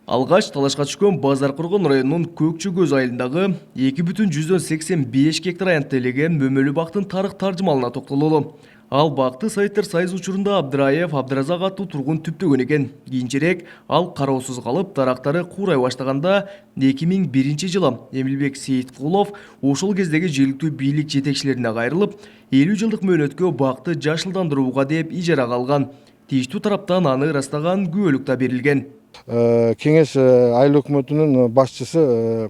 Алгач талашка түшкөн Базар Кургон районунун Көкчөгөз айылындагы 2,85 гектар аянттелеген мөмөлүү бактын тарых таржымалына токтололу. Ал бакты Сайыттар Сайыз учурунда Абдыраев Абдыразак аттуу тургун түптөгөн экен. Кийинчерээк ал кароосуз калып, дарактары куурай баштаганда 2001 жылы Эмилбек Сейиткулов ошол кездеги жергиликтүү бийлик жетекчилерине кайрылып, 50 жылдык мөөнөткө бакты жашылдандырууга деп ижарага алган. Тийиштүү тараптан аны ырастаган күбөлүк да берилген. Кеңеш айыл өкмөтүнүн башчысы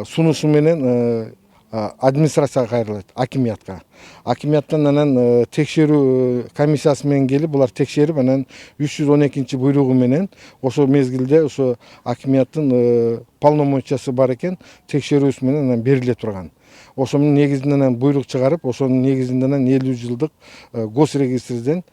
сунушу менен администрацияга кайрылат, акимиятка. Акимияттан анан текшерүү комиссиясы менен келип, булар текшерип, анан 312 буйругу менен ошо мезгилде ошо акимияттын полномочиясы бар экен, текшерүүсү менен анан бериле турган. Ошонун негизинде буйрук чыгарып, ошонун негизинде 50 жылдык госрегистрден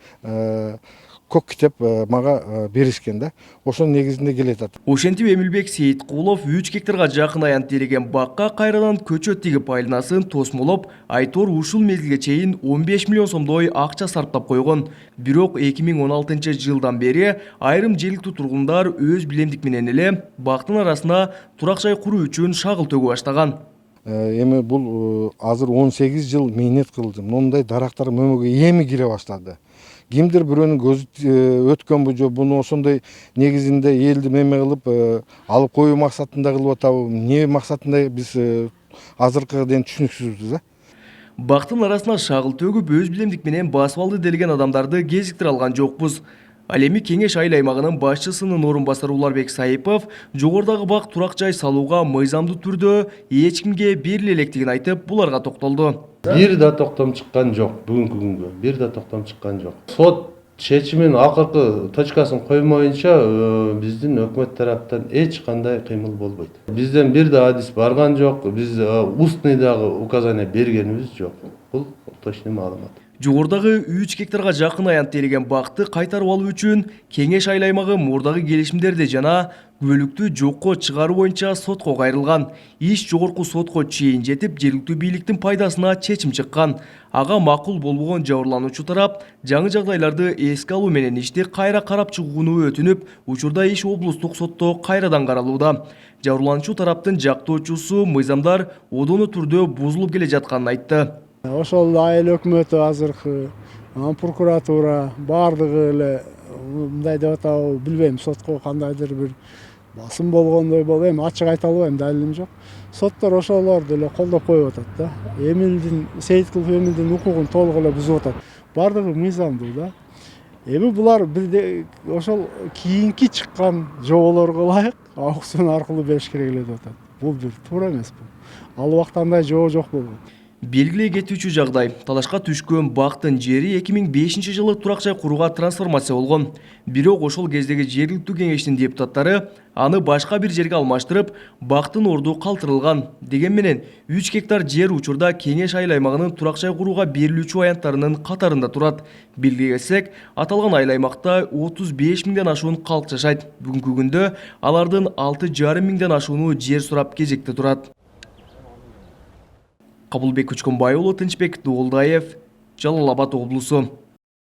көк китеп мага беришкен да. Ошонун негизинде келетат. Ошентип Эмилбек Сейиткулов 3 гектарга жакын аянт тереген бакка кайрадан көчөт тигип айланасын тосмолоп, айтор ушул мезгилге чейин 15 миллион сомдой акча сарптап койгон. Бирок 2016 жылдан бери айрым жергиликтүү тургундар өз билемдик менен эле бактын арасына турак жай куруу үчүн шагыл төгө баштаган. Эми бул азыр 18 жыл мээнет кылды. Мындай дарактар мөмөгө эми кире баштады. Кимдир бирөөнүн көзү өткөнбү же буну ошондой негизинде элди меме кылып алып коюу максатында кылып атабы, эмне максатында биз азыркыга дейин түшүнүксүзбүз да. Бактын арасына шагыл төгүп өз билемдик менен басып алды делген адамдарды кезиктире алган жокпуз. Ал эми Кеңеш айыл аймагынын башчысынын орун басары Уларбек Сайыпов жогорудагы бак турак жай салууга мыйзамдуу түрдө эч кимге бериле электигин айтып, буларга токтолду. Бир да токтом чыккан жок, бүгүнкү күнгө бир да токтом чыккан жок. Сот чечимин акыркы точкасын коймоюнча биздин өкмөт тараптан эч кандай кыймыл болбойт. Бизден бир да адис барган жок, биз устный дагы указание бергенибиз жок. Бул точный маалымат. Жогорудагы 3 гектарга жакын аянт тереген бакты кайтарып алуу үчүн Кеңеш айыл аймагы мурдагы келишимдерди жана күбөлүктү жокко чыгаруу боюнча сотко кайрылган. Иш жогорку сотко чейин жетип, жергиликтүү бийликтин пайдасына чечим чыккан. Ага макул болбогон жабырлануучу тарап жаңы жагдайларды эске алуу менен ишти кайра карап чыгууну өтүнүп, учурда иш облустук сотто кайрадан каралууда. Жабырлануучу тараптын жактоочусу мыйзамдар одону түрдө бузулуп келе жатканын айтты. Ошол айыл өкмөтү азыркы прокуратура бардыгы эле мындай деп атабы, билбейм, сотко кандайдыр бир басым болгондой болуп, эми ачык айта албайм, далилим жок. Соттор ошолорду эле колдоп коюп атат да. Сейиткулов Эмилдин укугун толук эле бузуп атат. Бардыгы мыйзамдуу да. Эми булар бирде ошол кийинки чыккан жоболорго ылайык аукцион аркылуу бериш керек эле деп атат. Бул бир туура эмес бул. Ал убакта андай жобо жок болгон. Белгилей кетүүчү жагдай, талашка түшкөн бактын жери 2005 жылы турак жай курууга трансформация болгон. Бирок ошол кездеги жергиликтүү кеңештин депутаттары аны башка бир жерге алмаштырып, бактын орду калтырылган. Деген менен 3 гектар жер учурда Кеңеш айыл аймагынын турак жай курууга берилүүчү аянттарынын катарында турат. Белгилесек, аталган айыл аймакта 35 миңден ашуун калк жашайт. Бүгүнкү күндө алардын 6,5 миңден ашууну жер сурап кезекте турат. Кабылбек Көчкөнбайұлы, Тынчбек Дуолдаев, Жалал Абад облусу.